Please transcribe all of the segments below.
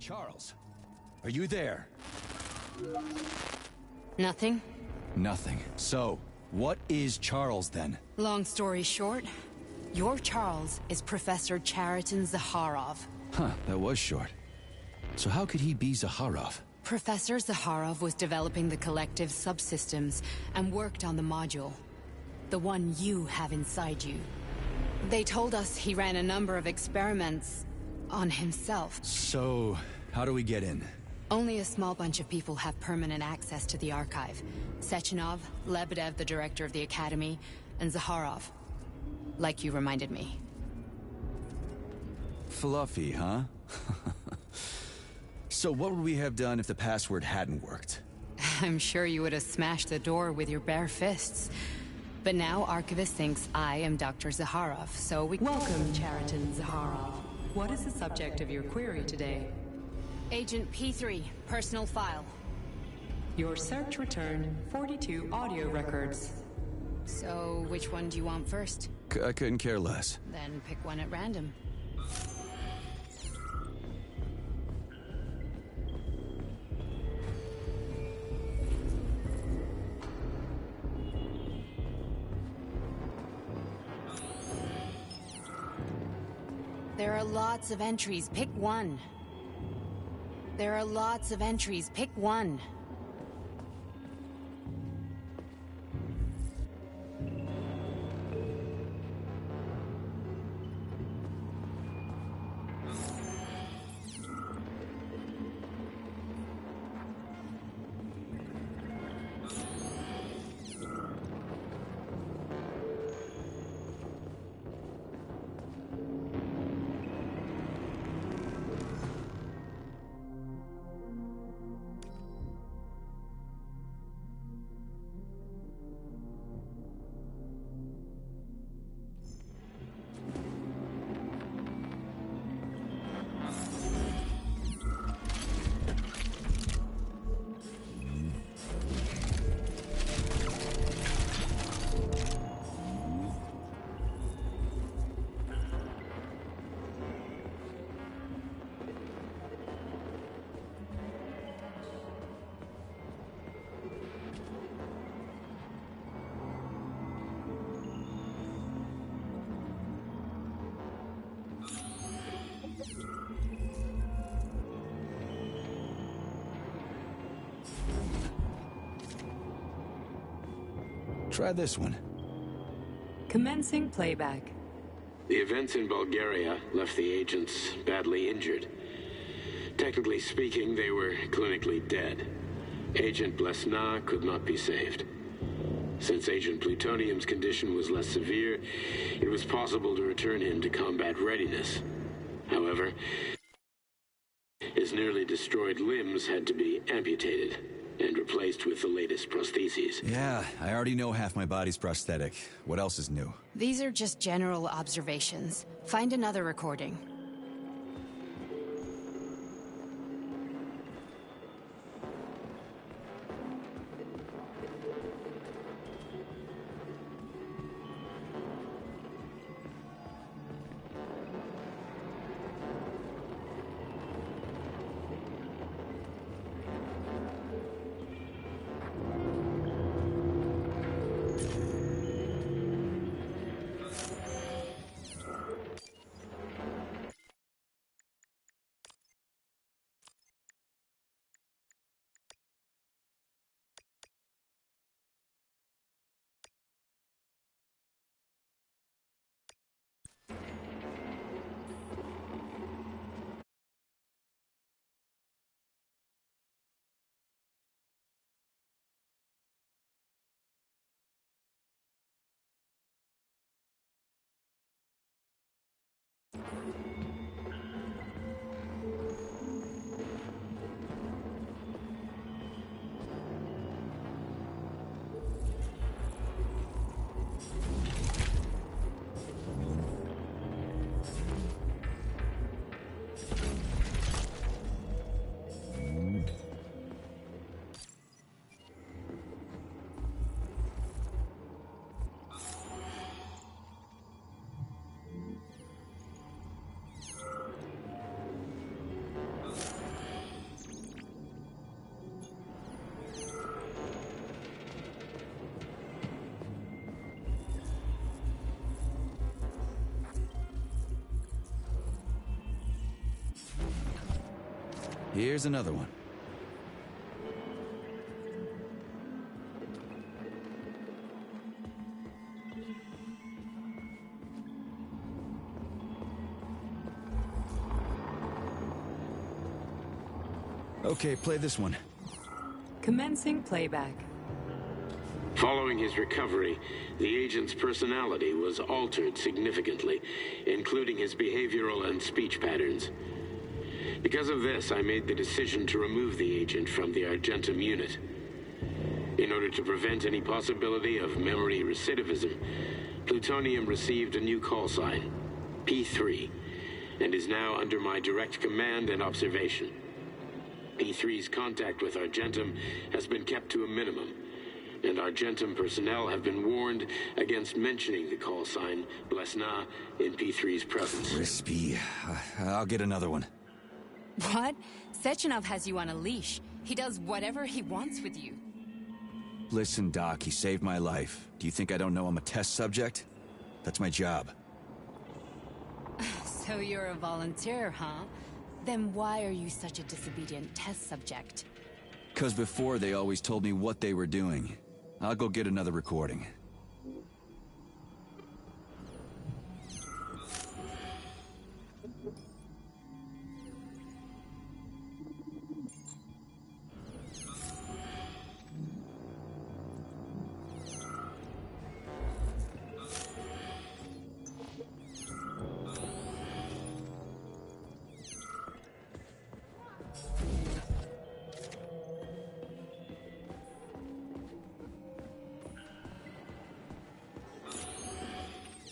Charles, are you there? Nothing? Nothing. So, what is Charles then? Long story short, your Charles is Professor Chariton Zaharov. Huh, that was short. So how could he be Zaharov? Professor Zaharov was developing the collective subsystems and worked on the module. The one you have inside you. They told us he ran a number of experiments on himself. So, how do we get in? Only a small bunch of people have permanent access to the archive. Sechenov, Lebedev, the director of the Academy, and Zaharov. Like you reminded me. Fluffy, huh? So what would we have done if the password hadn't worked? I'm sure you would have smashed the door with your bare fists. But now Archivist thinks I am Dr. Zaharov, so we— Welcome, Chariton Zaharov. What is the subject of your query today? Agent P3, personal file. Your search returned 42 audio records. So, which one do you want first? I couldn't care less. Then pick one at random. There are lots of entries. Pick one. There are lots of entries. Pick one. Try this one. Commencing playback. The events in Bulgaria left the agents badly injured. Technically speaking, they were clinically dead. Agent Blesna could not be saved. Since Agent Plutonium's condition was less severe, it was possible to return him to combat readiness. However, his nearly destroyed limbs had to be amputated and replaced with the latest prostheses. Yeah, I already know half my body's prosthetic. What else is new? These are just general observations. Find another recording. Here's another one. Okay, play this one. Commencing playback. Following his recovery, the agent's personality was altered significantly, including his behavioral and speech patterns. Because of this, I made the decision to remove the agent from the Argentum unit. In order to prevent any possibility of memory recidivism, Plutonium received a new call sign, P3, and is now under my direct command and observation. P3's contact with Argentum has been kept to a minimum, and Argentum personnel have been warned against mentioning the call sign, Blesna, in P3's presence. Crispy. I'll get another one. What? Sechenov has you on a leash. He does whatever he wants with you. Listen, Doc, he saved my life. Do you think I don't know I'm a test subject? That's my job. So you're a volunteer, huh? Then why are you such a disobedient test subject? 'Cause before they always told me what they were doing. I'll go get another recording.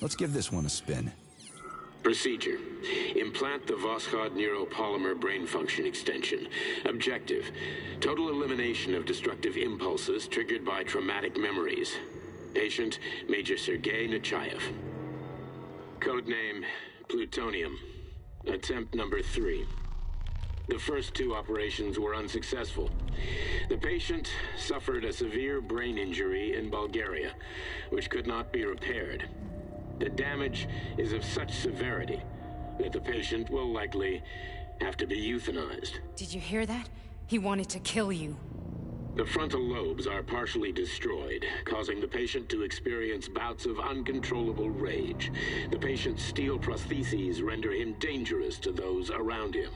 Let's give this one a spin. Procedure. Implant the Voskhod neuropolymer brain function extension. Objective. Total elimination of destructive impulses triggered by traumatic memories. Patient, Major Sergei Nechayev. Codename, Plutonium. Attempt number 3. The first 2 operations were unsuccessful. The patient suffered a severe brain injury in Bulgaria, which could not be repaired. The damage is of such severity that the patient will likely have to be euthanized. Did you hear that? He wanted to kill you. The frontal lobes are partially destroyed, causing the patient to experience bouts of uncontrollable rage. The patient's steel prostheses render him dangerous to those around him.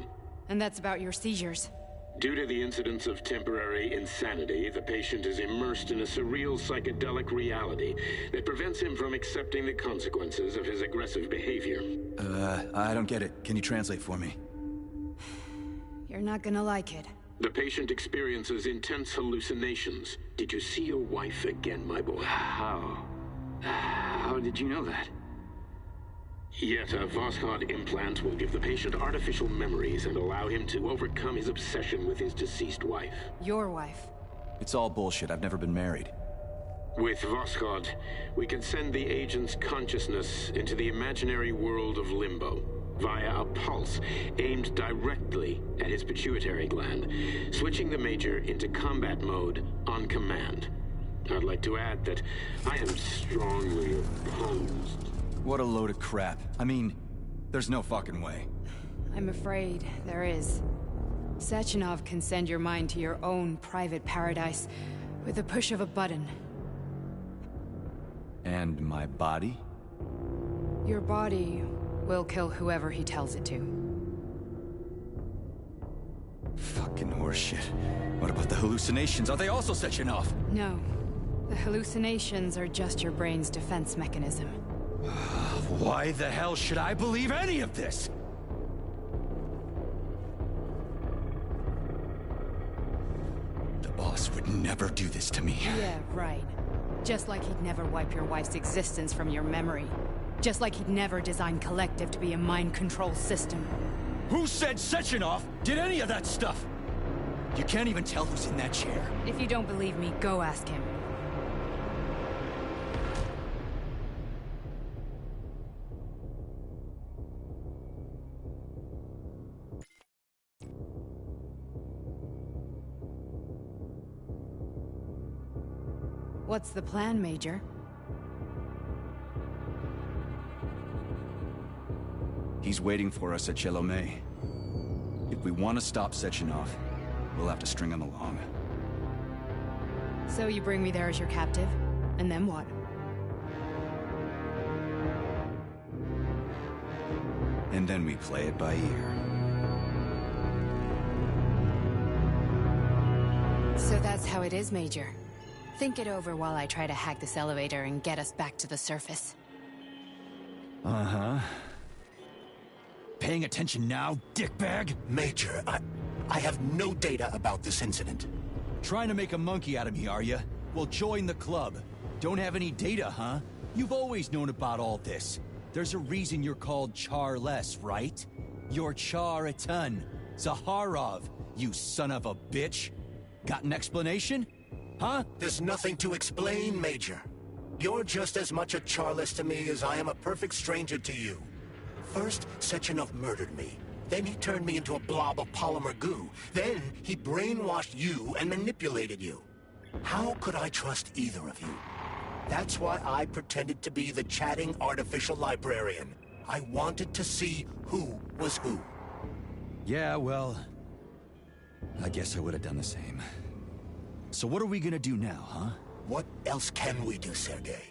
And that's about your seizures. Due to the incidence of temporary insanity, the patient is immersed in a surreal psychedelic reality that prevents him from accepting the consequences of his aggressive behavior. I don't get it. Can you translate for me? You're not gonna like it. The patient experiences intense hallucinations. Did you see your wife again, my boy? How did you know that? Yet a Voskhod implant will give the patient artificial memories and allow him to overcome his obsession with his deceased wife. Your wife. It's all bullshit. I've never been married. With Voskhod, we can send the agent's consciousness into the imaginary world of limbo via a pulse aimed directly at his pituitary gland, switching the Major into combat mode on command. I'd like to add that I am strongly opposed. What a load of crap. I mean, there's no fucking way. I'm afraid there is. Sechenov can send your mind to your own private paradise with the push of a button. And my body? Your body will kill whoever he tells it to. Fucking horseshit. What about the hallucinations? Are they also Sechenov? No. The hallucinations are just your brain's defense mechanism. Why the hell should I believe any of this? The boss would never do this to me. Yeah, right. Just like he'd never wipe your wife's existence from your memory. Just like he'd never design Collective to be a mind control system. Who said Sechenov did any of that stuff? You can't even tell who's in that chair. If you don't believe me, go ask him. What's the plan, Major? He's waiting for us at Chelomey. If we want to stop Sechenov, we'll have to string him along. So you bring me there as your captive, and then what? And then we play it by ear. So that's how it is, Major. Think it over while I try to hack this elevator and get us back to the surface. Uh-huh. Paying attention now, dickbag? Major, I have no data about this incident. Trying to make a monkey out of me, are you? Well, join the club. Don't have any data, huh? You've always known about all this. There's a reason you're called Charless, right? You're Char-a-ton. Zaharov, you son of a bitch. Got an explanation? Huh? There's nothing to explain, Major. You're just as much a Charless to me as I am a perfect stranger to you. First, Sechenov murdered me. Then he turned me into a blob of polymer goo. Then he brainwashed you and manipulated you. How could I trust either of you? That's why I pretended to be the chatting artificial librarian. I wanted to see who was who. Yeah, well, I guess I would have done the same. So what are we gonna do now, huh? What else can we do, Sergei?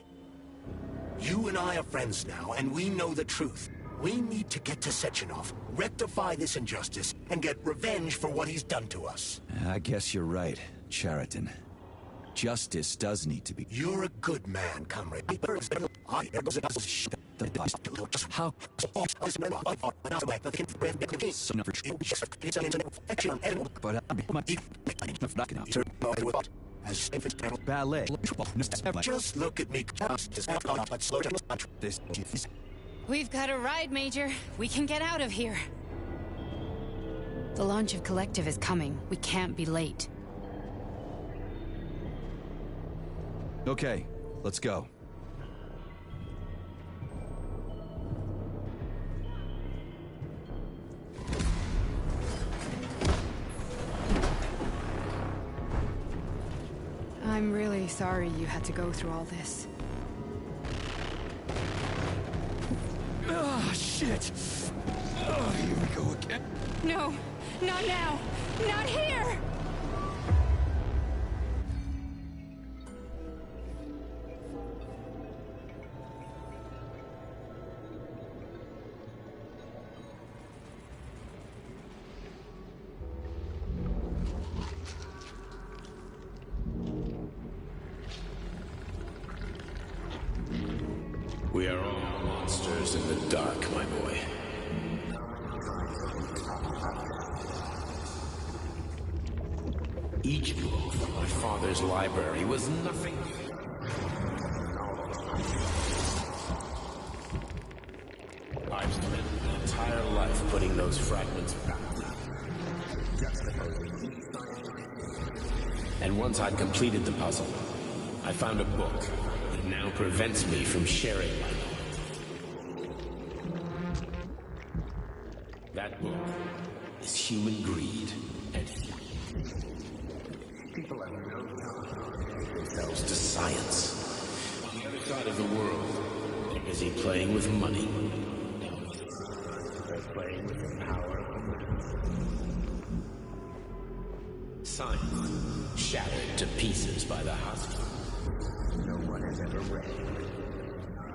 You and I are friends now, and we know the truth. We need to get to Sechenov, rectify this injustice, and get revenge for what he's done to us. I guess you're right, Chariton. Justice does need to be... You're a good man, comrade. How... Ballet. Just look at me. We've got a ride, Major. We can get out of here. The launch of Collective is coming. We can't be late. Okay, let's go. I'm really sorry you had to go through all this. Ah, shit! Oh, here we go again. No, not now! Not here! We are all monsters in the dark, my boy. Each book from my father's library was nothing. I've spent an entire life putting those fragments back. And once I'd completed the puzzle, I found a book that now prevents me from sharing my knowledge. That book is Human Greed and People have no power themselves to science. On the other side of the world, they're busy playing with money. They're playing with the power of science shattered to pieces by the hospital. No one has ever read.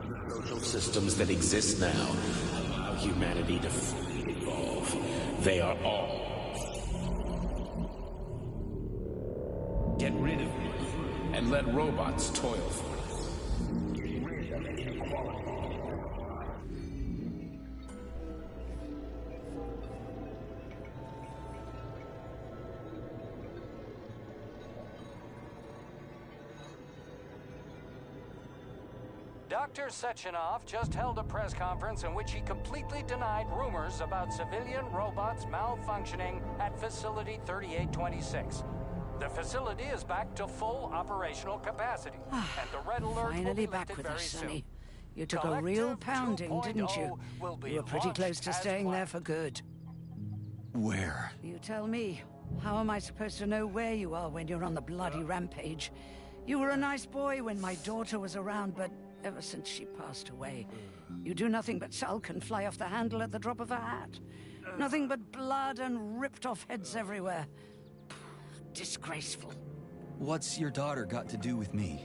The social systems that exist now allow humanity to fully evolve. They are all. Get rid of me and let robots toil for us. Get rid of inequality. Dr. Sechenov just held a press conference in which he completely denied rumors about civilian robots malfunctioning at Facility 3826. The facility is back to full operational capacity, and the red alert will Finally be back lifted with very us, soon. Sonny. You took a real pounding, didn't you? You were pretty close to staying there for good. Where? You tell me. How am I supposed to know where you are when you're on the bloody rampage? You were a nice boy when my daughter was around, but ever since she passed away, you do nothing but sulk and fly off the handle at the drop of a hat. Nothing but blood and ripped off heads everywhere. Disgraceful. What's your daughter got to do with me?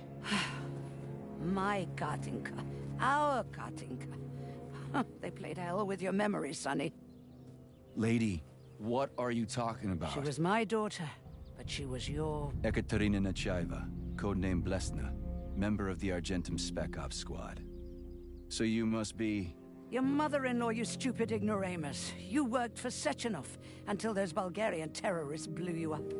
My Katinka. Our Katinka. They played hell with your memory, Sonny. Lady, what are you talking about? She was my daughter, but she was your... Ekaterina Nechaeva, codename Blesna, member of the Argentum Spec Ops squad. So you must be... Your mother-in-law, you stupid ignoramus. You worked for Sechenov until those Bulgarian terrorists blew you up.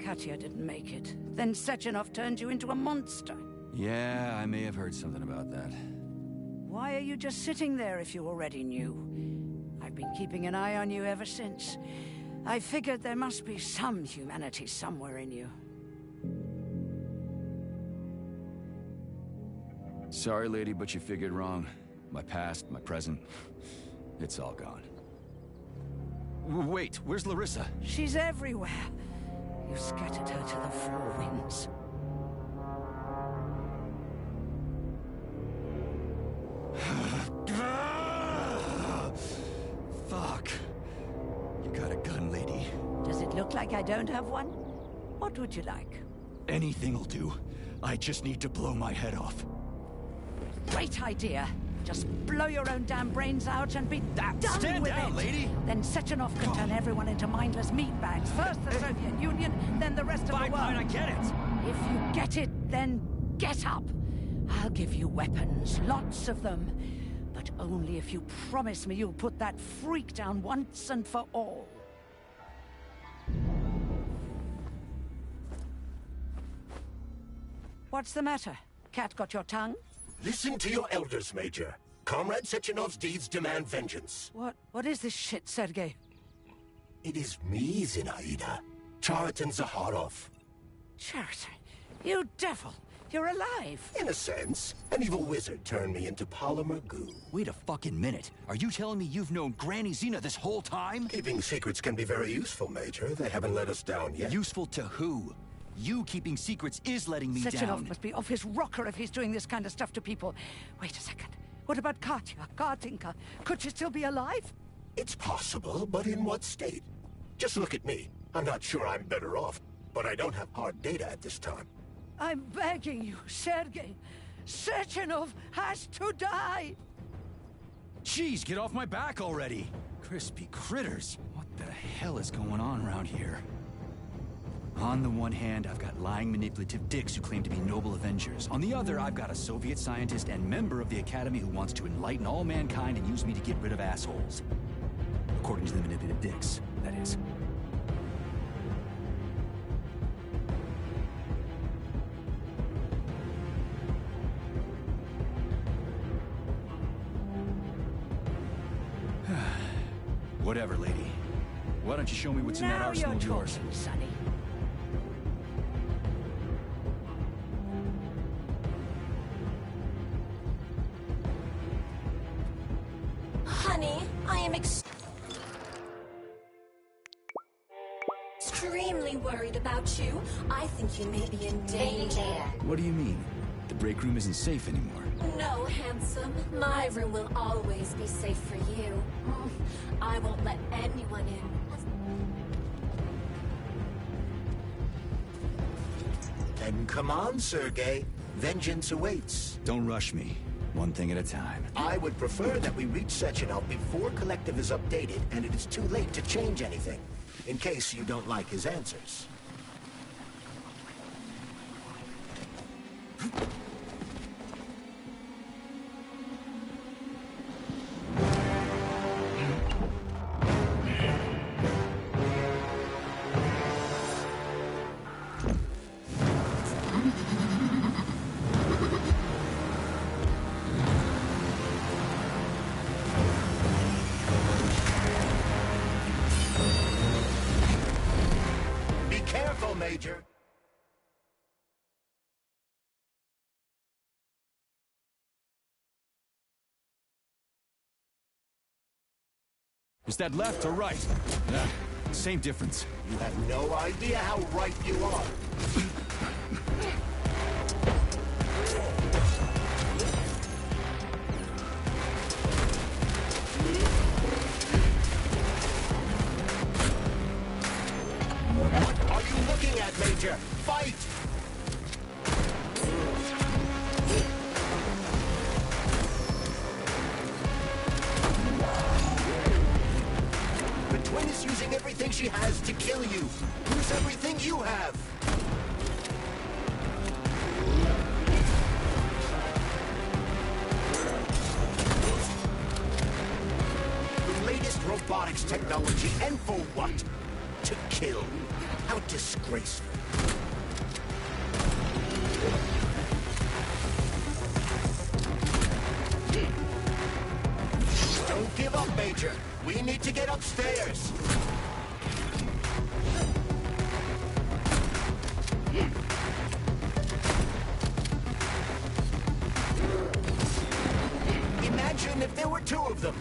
Katya didn't make it. Then Sechenov turned you into a monster. Yeah, I may have heard something about that. Why are you just sitting there if you already knew? I've been keeping an eye on you ever since. I figured there must be some humanity somewhere in you. Sorry, lady, but you figured wrong. My past, my present, it's all gone. Wait, where's Larissa? She's everywhere. You scattered her to the four winds. Fuck. You got a gun, lady. Does it look like I don't have one? What would you like? Anything'll do. I just need to blow my head off. Great idea. Just blow your own damn brains out and be done Stand with down, it. lady. Then Sechenov can turn everyone into mindless meatbags. First the Soviet Union, then the rest of the world. Fine, I get it. If you get it, then get up. I'll give you weapons, lots of them. But only if you promise me you'll put that freak down once and for all. What's the matter? Cat got your tongue? Listen to your elders, Major. Comrade Sechenov's deeds demand vengeance. What is this shit, Sergei? It is me, Zinaida. Chariton Zaharov. Chariton, you devil! You're alive! In a sense, an evil wizard turned me into polymer goo. Wait a fucking minute. Are you telling me you've known Granny Zena this whole time? Keeping secrets can be very useful, Major. They haven't let us down yet. Useful to who? You keeping secrets is letting me Sechenov down. must be off his rocker if he's doing this kind of stuff to people. Wait a second. What about Katya, Katinka? Could she still be alive? It's possible, but in what state? Just look at me. I'm not sure I'm better off, but I don't have hard data at this time. I'm begging you, Sergei. Sechenov has to die! Jeez, get off my back already! Crispy critters. What the hell is going on around here? On the one hand, I've got lying, manipulative dicks who claim to be noble avengers. On the other, I've got a Soviet scientist and member of the Academy who wants to enlighten all mankind and use me to get rid of assholes. According to the manipulative dicks, that is. Whatever, lady. Why don't you show me what's in that arsenal of yours? Now you're talking, Sonny. Honey, I am extremely worried about you. I think you may be in danger. What do you mean? The break room isn't safe anymore. No, handsome. My room will always be safe for you. I won't let anyone in. Then come on, Sergei. Vengeance awaits. Don't rush me. One thing at a time. I would prefer that we reach Sechenov before Collective is updated and it is too late to change anything, in case you don't like his answers. Major. Is that left or right? Same difference. You have no idea how right you are. kill you. Use everything you have. The latest robotics technology, and for what? To kill. How disgraceful. Don't give up, Major. We need to get upstairs. Imagine if there were two of them.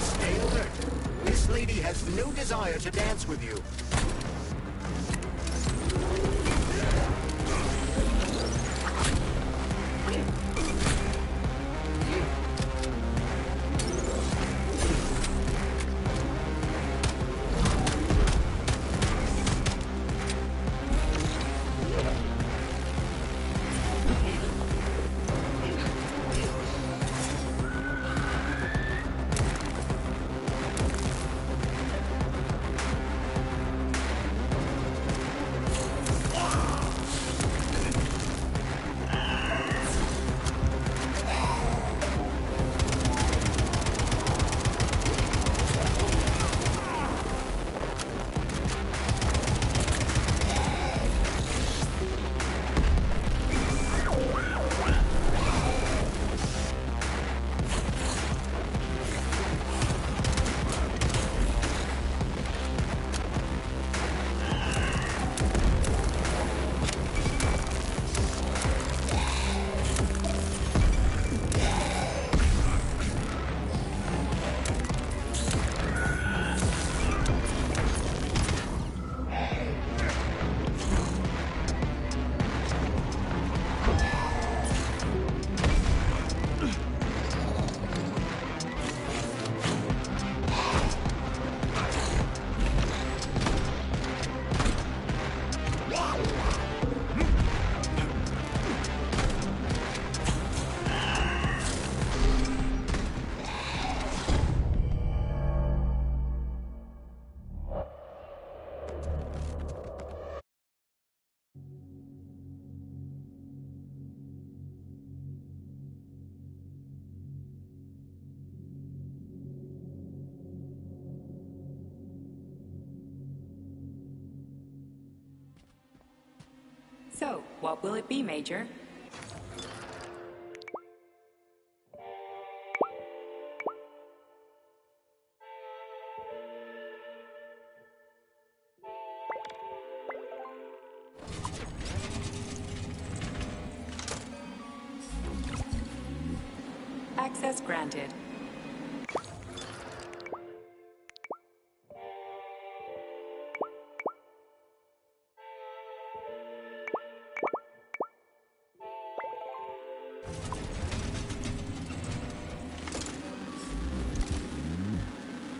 Stay alert. This lady has no desire to dance with you. So, what will it be, Major? Access granted.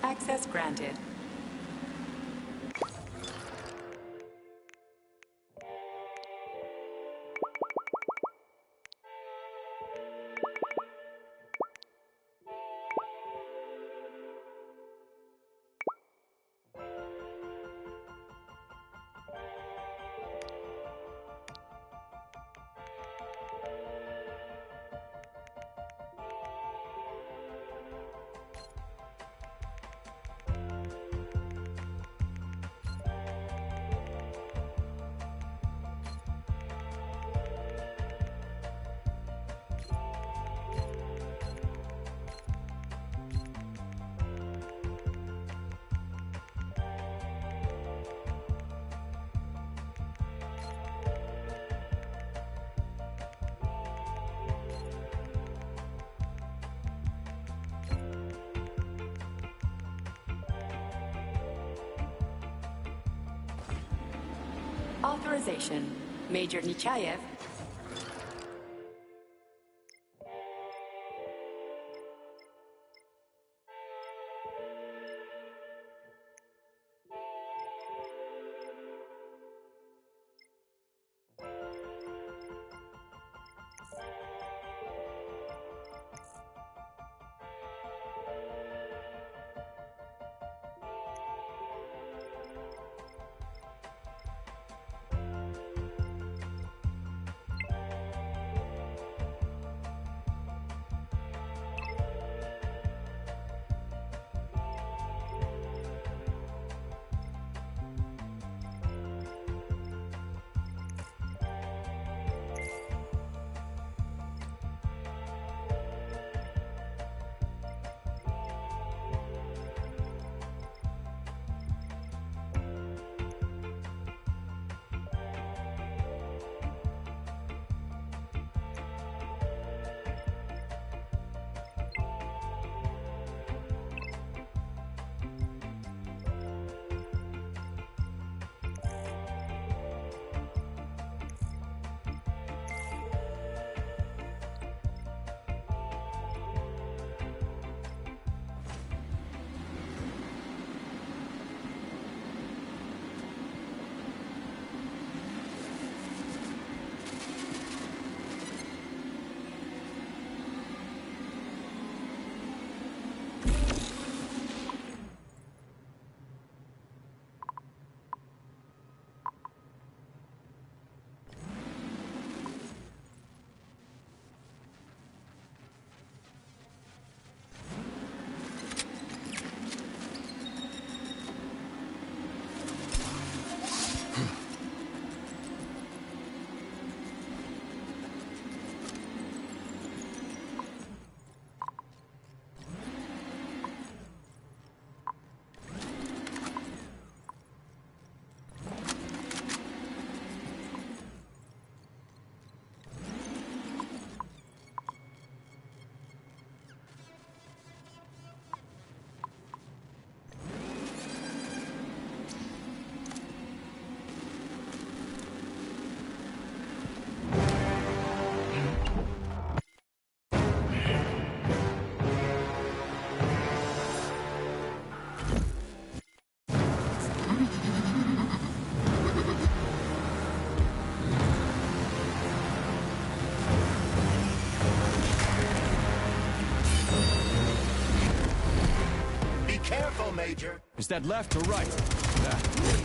Access granted. Authorization. Major Nechayev. Major. Is that left or right?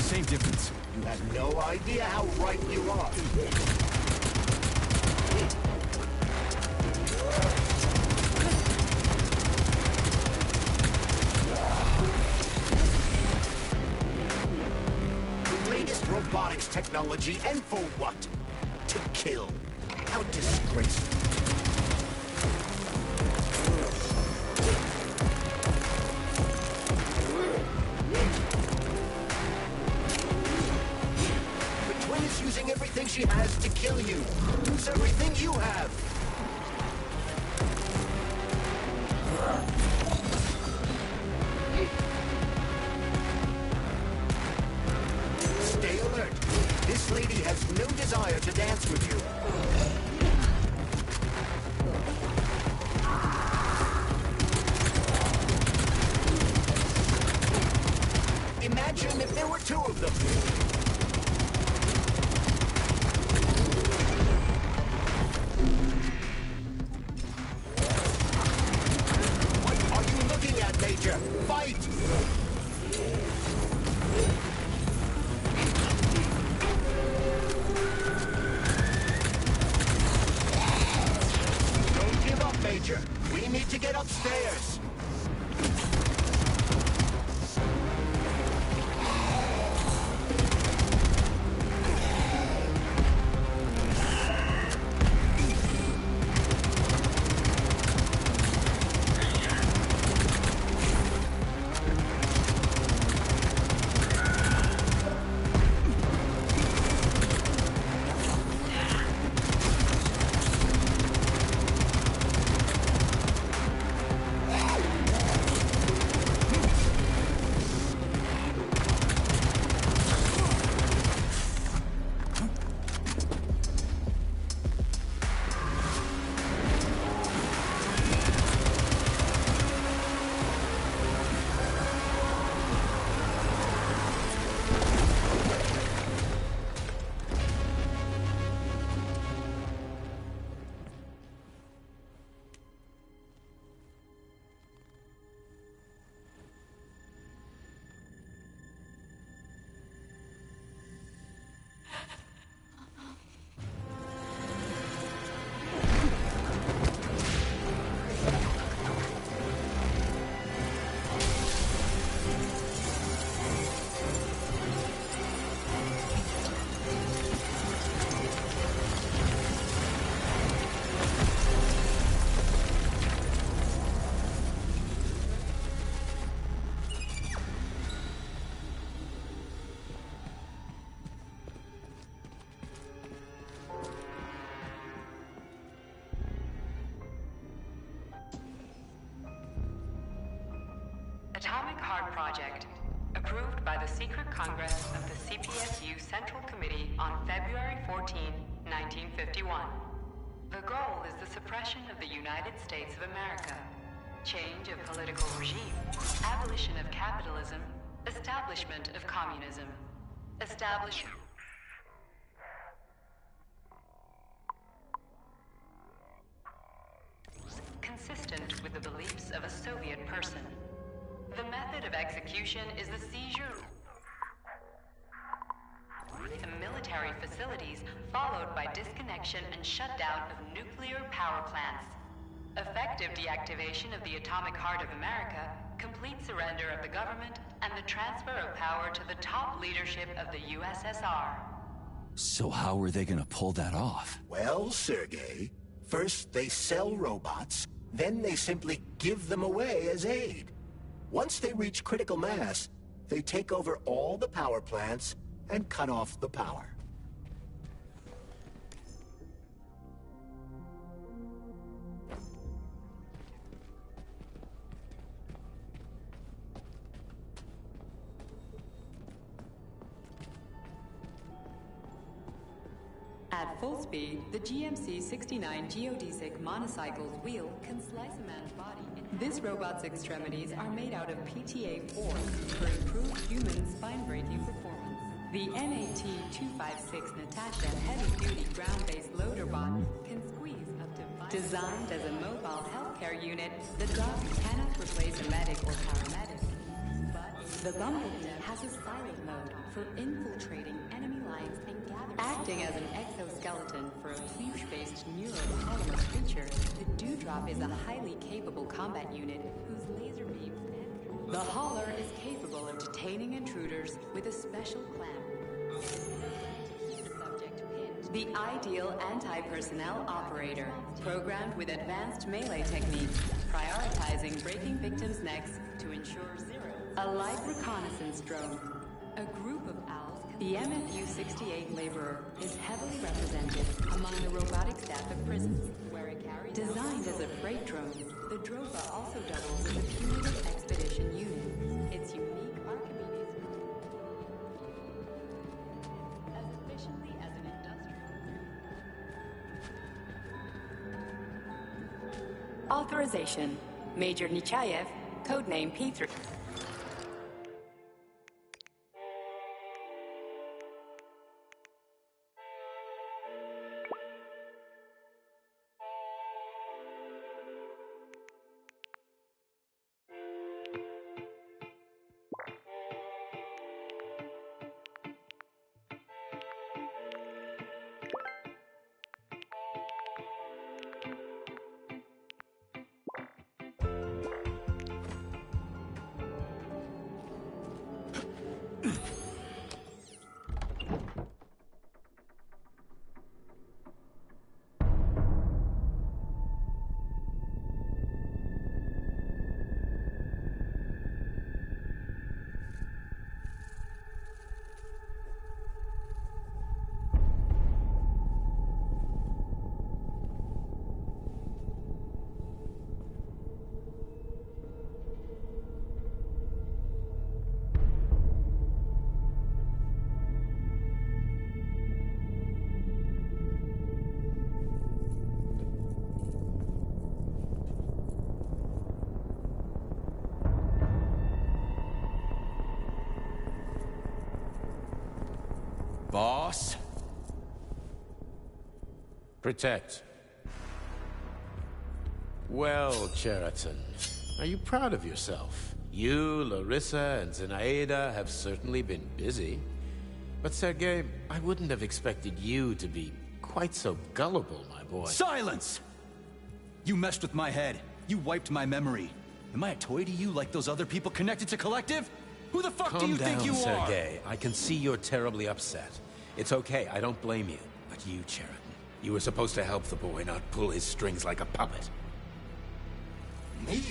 Same difference. You have no idea how right you are. The latest robotics technology, and for what? To kill. How disgraceful. Using everything she has to kill you. Use everything you have. Stay alert. This lady has no desire to dance with you. Imagine if there were two of them. Major, fight! Don't give up, Major. We need to get upstairs. AtomicHeart Project, approved by the Secret Congress of the CPSU Central Committee on February 14, 1951. The goal is the suppression of the United States of America, change of political regime, abolition of capitalism, establishment of communism, consistent with the beliefs of a Soviet person. The method of execution is the seizure of military facilities, followed by disconnection and shutdown of nuclear power plants. Effective deactivation of the Atomic Heart of America, complete surrender of the government, and the transfer of power to the top leadership of the USSR. So how are they gonna pull that off? Well, Sergei, first they sell robots, then they simply give them away as aid. Once they reach critical mass, they take over all the power plants and cut off the power. At full speed, the GMC-69 geodesic monocycle's wheel can slice a man's body. This robot's extremities are made out of PTA-4 for improved human spine-breaking performance. The NAT-256 Natasha heavy-duty ground-based loader bot can squeeze up to 5. Designed as a mobile healthcare unit, the dog cannot replace a medic or paramedic, but The Bumblebee has a silent mode for infiltrating enemy lines and gathering. Acting as an exoskeleton for a pluche-based neuropolymer creature, the Dewdrop is a highly capable combat unit whose laser beams penetrate. The Hauler is capable of detaining intruders with a special clamp. Subject pinned. The ideal anti-personnel operator, programmed with advanced melee techniques, prioritizing breaking victims' necks to ensure zero. A light reconnaissance drone. A group of owls. The MFU-68 laborer is heavily represented among the robotic staff of prisons, where it carries. Designed as a freight drone, the Dropa also doubles as a punitive expedition unit. Its unique Archimedes as efficiently as an industrial. Authorization. Major Nechayev, codename P3. Boss? Protect. Well, Cheriton, are you proud of yourself? You, Larissa, and Zenaida have certainly been busy. But Sergei, I wouldn't have expected you to be quite so gullible, my boy. Silence! You messed with my head. You wiped my memory. Am I a toy to you like those other people connected to Collective? Who the fuck do you think you are? Calm down, Sergei. I can see you're terribly upset. It's okay, I don't blame you. But you, Cheriton, you were supposed to help the boy, not pull his strings like a puppet. Me?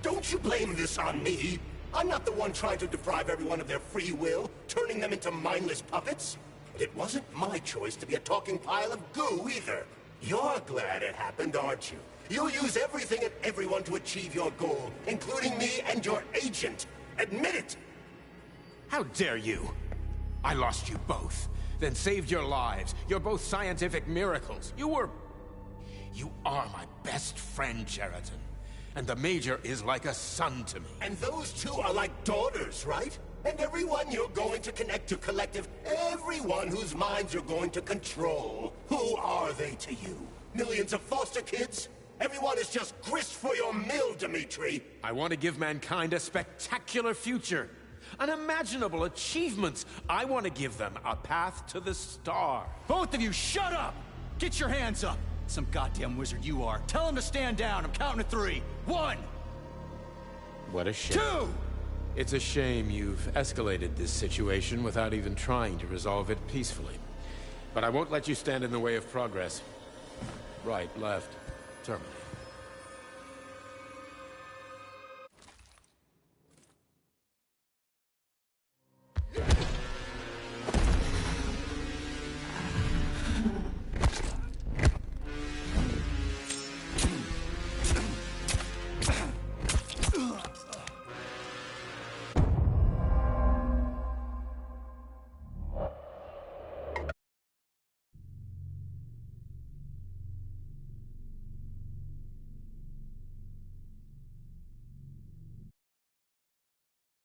Don't you blame this on me? I'm not the one trying to deprive everyone of their free will, turning them into mindless puppets. And it wasn't my choice to be a talking pile of goo, either. You're glad it happened, aren't you? You'll use everything and everyone to achieve your goal, including me and your agent. Admit it! How dare you? I lost you both, then saved your lives. You're both scientific miracles. You are my best friend, Cheriton. And the Major is like a son to me. And those two are like daughters, right? And everyone you're going to connect to Collective, everyone whose minds you're going to control. Who are they to you? Millions of foster kids? Everyone is just grist for your mill, Dimitri. I want to give mankind a spectacular future. Unimaginable achievements. I want to give them a path to the star. Both of you, shut up! Get your hands up! Some goddamn wizard you are. Tell him to stand down. I'm counting to 3. 1! What a shame. 2! It's a shame you've escalated this situation without even trying to resolve it peacefully. But I won't let you stand in the way of progress. Right, left, terminate.